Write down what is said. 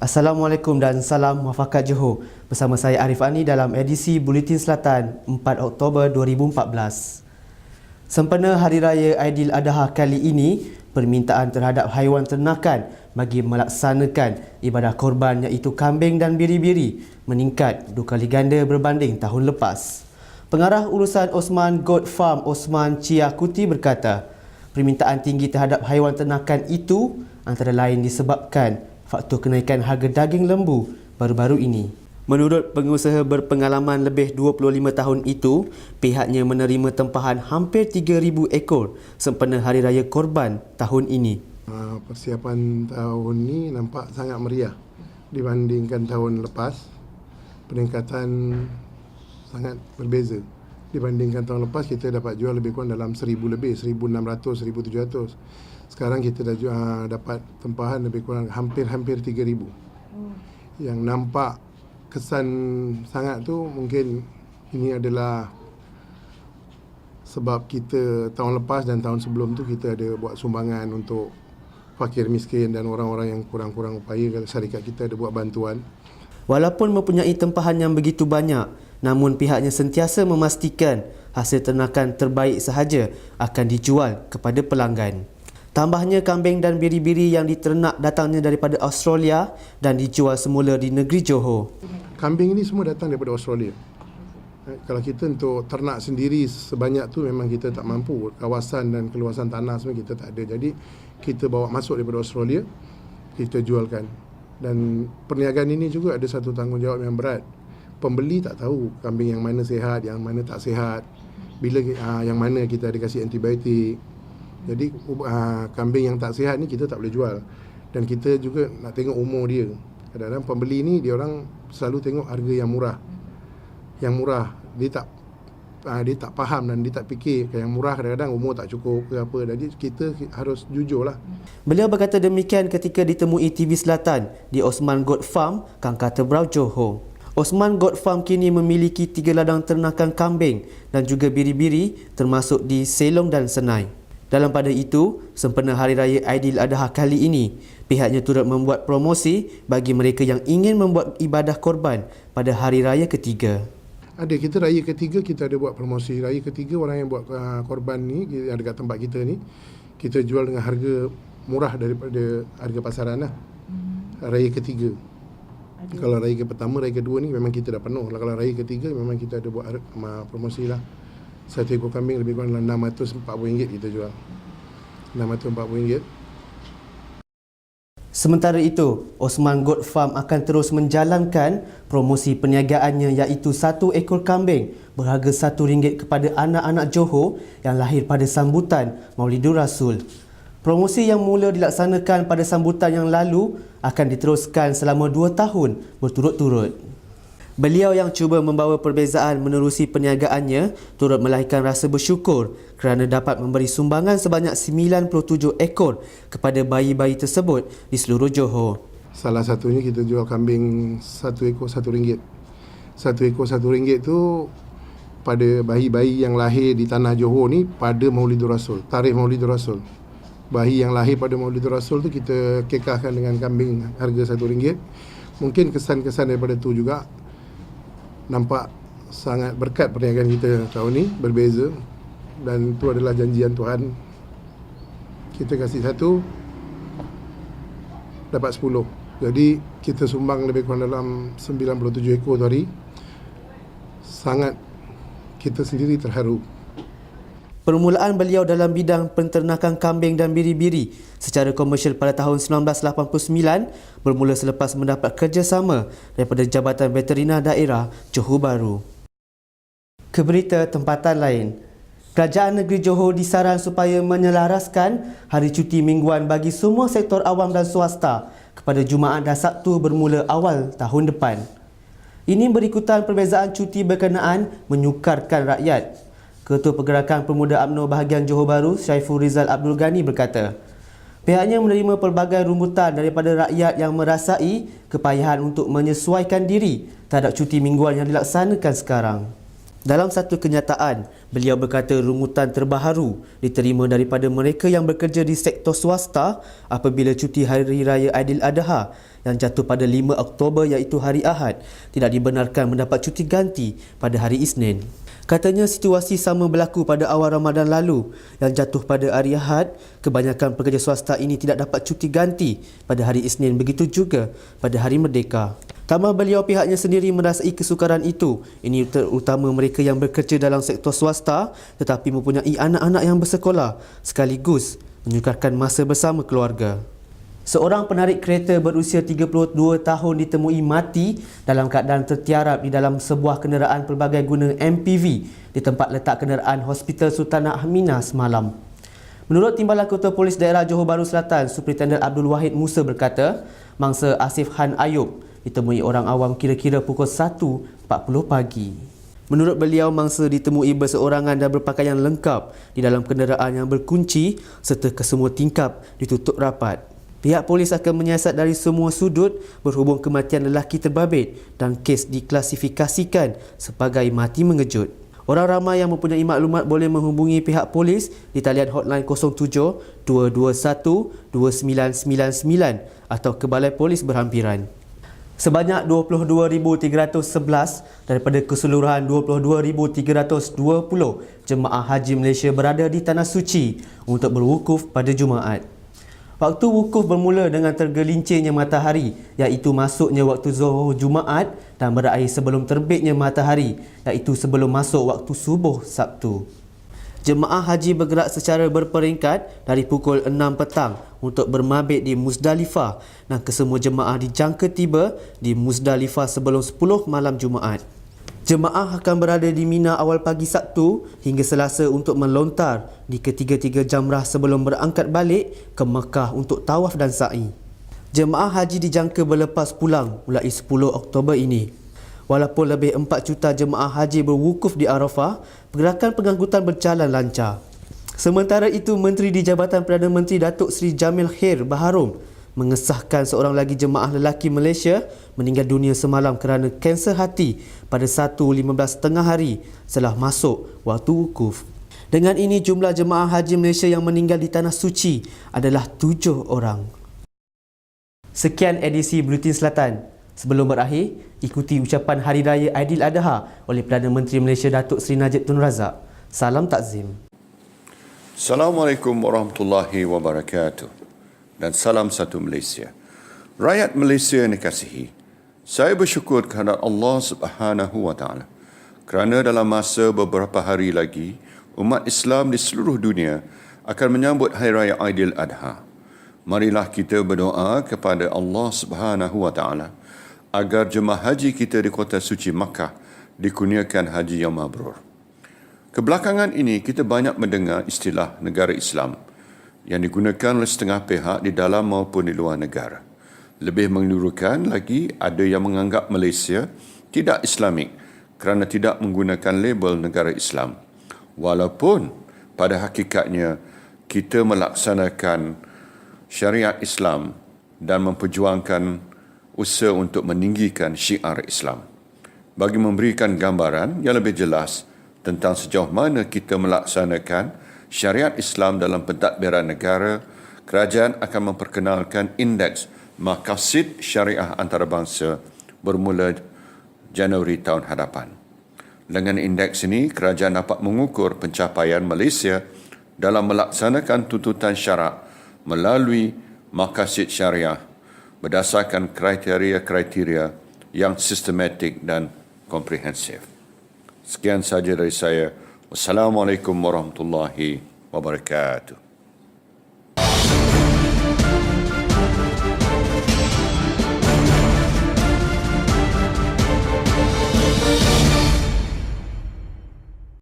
Assalamualaikum dan salam muafakat Johor. Bersama saya Arif Ani dalam edisi Buletin Selatan 4 Oktober 2014. Sempena Hari Raya Aidiladha kali ini, permintaan terhadap haiwan ternakan bagi melaksanakan ibadah korban iaitu kambing dan biri-biri meningkat 2 kali ganda berbanding tahun lepas. Pengarah urusan Osman Goat Farm Osman Chia Kuti berkata, permintaan tinggi terhadap haiwan ternakan itu antara lain disebabkan faktor kenaikan harga daging lembu baru-baru ini. Menurut pengusaha berpengalaman lebih 25 tahun itu, pihaknya menerima tempahan hampir 3,000 ekor sempena Hari Raya Korban tahun ini. Persiapan tahun ini nampak sangat meriah dibandingkan tahun lepas. Peningkatan sangat berbeza. Dibandingkan tahun lepas, kita dapat jual lebih kurang dalam 1,000 lebih, 1,600, 1,700. Sekarang kita dah dapat tempahan lebih kurang hampir 3,000. Yang nampak kesan sangat tu mungkin ini adalah sebab kita tahun lepas dan tahun sebelum tu kita ada buat sumbangan untuk fakir miskin dan orang-orang yang kurang-kurang upaya. Syarikat kita ada buat bantuan. Walaupun mempunyai tempahan yang begitu banyak, namun pihaknya sentiasa memastikan hasil ternakan terbaik sahaja akan dijual kepada pelanggan. Tambahnya, kambing dan biri-biri yang diternak datangnya daripada Australia dan dijual semula di negeri Johor. Kambing ini semua datang daripada Australia. Kalau kita untuk ternak sendiri sebanyak tu memang kita tak mampu. Kawasan dan keluasan tanah semua kita tak ada. Jadi kita bawa masuk daripada Australia, kita jualkan. Dan perniagaan ini juga ada satu tanggungjawab yang berat. Pembeli tak tahu kambing yang mana sihat, yang mana tak sihat. Bila yang mana kita ada kasih antibiotik. Jadi kambing yang tak sihat ni kita tak boleh jual. Dan kita juga nak tengok umur dia. Kadang-kadang pembeli ni dia orang selalu tengok harga yang murah. Yang murah dia tak faham dan dia tak fikir yang murah kadang-kadang umur tak cukup ke apa. Jadi kita harus jujurlah. Beliau berkata demikian ketika ditemui TV Selatan di Osman Goat Farm, Kangkar Tebrau, Johor. Osman Goat Farm kini memiliki 3 ladang ternakan kambing dan juga biri-biri termasuk di Selong dan Senai. Dalam pada itu, sempena Hari Raya Aidiladha kali ini, pihaknya turut membuat promosi bagi mereka yang ingin membuat ibadah korban pada Hari Raya ketiga. Kita Raya ketiga kita ada buat promosi. Raya ketiga orang yang buat korban ni yang dekat tempat kita ni, kita jual dengan harga murah daripada harga pasaran lah. Raya ketiga. Kalau raya pertama, raya kedua ni memang kita dah penuh. Kalau raya ketiga memang kita ada buat promosi lah. Satu ekor kambing lebih kurang RM640 kita jual. RM640. Sementara itu, Osman Goat Farm akan terus menjalankan promosi perniagaannya iaitu 1 ekor kambing berharga RM1 kepada anak-anak Johor yang lahir pada sambutan Maulidur Rasul. Promosi yang mula dilaksanakan pada sambutan yang lalu akan diteruskan selama 2 tahun berturut-turut. Beliau yang cuba membawa perbezaan menerusi perniagaannya turut melahirkan rasa bersyukur kerana dapat memberi sumbangan sebanyak 97 ekor kepada bayi-bayi tersebut di seluruh Johor. Salah satunya kita jual kambing 1 ekor RM1. 1 ekor RM1 tu pada bayi-bayi yang lahir di tanah Johor ni pada Maulidur Rasul, tarikh Maulidur Rasul. Bayi yang lahir pada Maulidur Rasul tu kita kekahkan dengan kambing harga RM1. Mungkin kesan-kesan daripada tu juga nampak sangat berkat perniagaan kita tahun ni, berbeza. Dan itu adalah janjian Tuhan. Kita kasih 1, dapat 10. Jadi kita sumbang lebih kurang dalam 97 ekor tu hari. Sangat kita sendiri terharu. Permulaan beliau dalam bidang penternakan kambing dan biri-biri secara komersial pada tahun 1989 bermula selepas mendapat kerjasama daripada Jabatan Veterina Daerah Johor Bahru. Ke berita tempatan lain. Kerajaan Negeri Johor disaran supaya menyelaraskan hari cuti mingguan bagi semua sektor awam dan swasta kepada Jumaat dan Sabtu bermula awal tahun depan. Ini berikutan perbezaan cuti berkenaan menyukarkan rakyat. Ketua Pergerakan Pemuda UMNO bahagian Johor Bahru, Syaiful Rizal Abdul Ghani berkata, pihaknya menerima pelbagai rumbutan daripada rakyat yang merasai kepayahan untuk menyesuaikan diri terhadap cuti mingguan yang dilaksanakan sekarang. Dalam satu kenyataan, beliau berkata rungutan terbaharu diterima daripada mereka yang bekerja di sektor swasta apabila cuti Hari Raya Aidiladha yang jatuh pada 5 Oktober iaitu hari Ahad tidak dibenarkan mendapat cuti ganti pada hari Isnin. Katanya situasi sama berlaku pada awal Ramadan lalu yang jatuh pada hari Ahad. Kebanyakan pekerja swasta ini tidak dapat cuti ganti pada hari Isnin, begitu juga pada hari Merdeka. Tambah beliau pihaknya sendiri merasai kesukaran itu. Ini terutama mereka yang bekerja dalam sektor swasta tetapi mempunyai anak-anak yang bersekolah sekaligus menyukarkan masa bersama keluarga. Seorang penarik kereta berusia 32 tahun ditemui mati dalam keadaan tertiarap di dalam sebuah kenderaan pelbagai guna MPV di tempat letak kenderaan Hospital Sultanah Aminah semalam. Menurut Timbalan Ketua Polis Daerah Johor Bahru Selatan, Superintendent Abdul Wahid Musa berkata, mangsa Asif Han Ayub ditemui orang awam kira-kira pukul 1.40 pagi. Menurut beliau, mangsa ditemui berseorangan dan berpakaian lengkap di dalam kenderaan yang berkunci serta kesemua tingkap ditutup rapat. Pihak polis akan menyiasat dari semua sudut berhubung kematian lelaki terbabit dan kes diklasifikasikan sebagai mati mengejut. Orang ramai yang mempunyai maklumat boleh menghubungi pihak polis di talian hotline 07 221 2999 atau ke Balai Polis berhampiran. Sebanyak 22,311 daripada keseluruhan 22,320 jemaah haji Malaysia berada di Tanah Suci untuk berwukuf pada Jumaat. Waktu wukuf bermula dengan tergelincirnya matahari, iaitu masuknya waktu Zuhur Jumaat dan berakhir sebelum terbitnya matahari, iaitu sebelum masuk waktu subuh Sabtu. Jemaah haji bergerak secara berperingkat dari pukul 6 petang untuk bermabit di Muzdalifah dan kesemua jemaah dijangka tiba di Muzdalifah sebelum 10 malam Jumaat. Jemaah akan berada di Mina awal pagi Sabtu hingga Selasa untuk melontar di ketiga-tiga jamrah sebelum berangkat balik ke Mekah untuk tawaf dan sa'i. Jemaah haji dijangka berlepas pulang mulai 10 Oktober ini. Walaupun lebih 4 juta jemaah haji berwukuf di Arafah, pergerakan pengangkutan berjalan lancar. Sementara itu, Menteri di Jabatan Perdana Menteri Datuk Seri Jamil Khair Baharom mengesahkan seorang lagi jemaah lelaki Malaysia meninggal dunia semalam kerana kanser hati pada 1:15 tengah hari setelah masuk waktu wukuf. Dengan ini, jumlah jemaah haji Malaysia yang meninggal di Tanah Suci adalah 7 orang. Sekian edisi Buletin Selatan. Sebelum berakhir, ikuti ucapan Hari Raya Aidiladha oleh Perdana Menteri Malaysia Datuk Seri Najib Tun Razak. Salam takzim. Assalamualaikum warahmatullahi wabarakatuh dan salam satu Malaysia. Rakyat Malaysia yang dikasihi, saya bersyukur kepada Allah Subhanahu wa taala kerana dalam masa beberapa hari lagi umat Islam di seluruh dunia akan menyambut Hari Raya Aidiladha. Marilah kita berdoa kepada Allah Subhanahu wa taala agar jemaah haji kita di Kota Suci Makkah dikurniakan haji yang mabrur. Kebelakangan ini kita banyak mendengar istilah negara Islam yang digunakan oleh setengah pihak di dalam maupun di luar negara. Lebih menyeluruhkan lagi, ada yang menganggap Malaysia tidak Islamik kerana tidak menggunakan label negara Islam. Walaupun pada hakikatnya kita melaksanakan syariat Islam dan memperjuangkan usaha untuk meninggikan syiar Islam. Bagi memberikan gambaran yang lebih jelas tentang sejauh mana kita melaksanakan syariat Islam dalam pentadbiran negara, kerajaan akan memperkenalkan indeks maqasid syariah antarabangsa bermula Januari tahun hadapan. Dengan indeks ini, kerajaan dapat mengukur pencapaian Malaysia dalam melaksanakan tuntutan syarak melalui maqasid syariah berdasarkan kriteria-kriteria yang sistematik dan komprehensif. Sekian saja dari saya. Wassalamualaikum warahmatullahi wabarakatuh.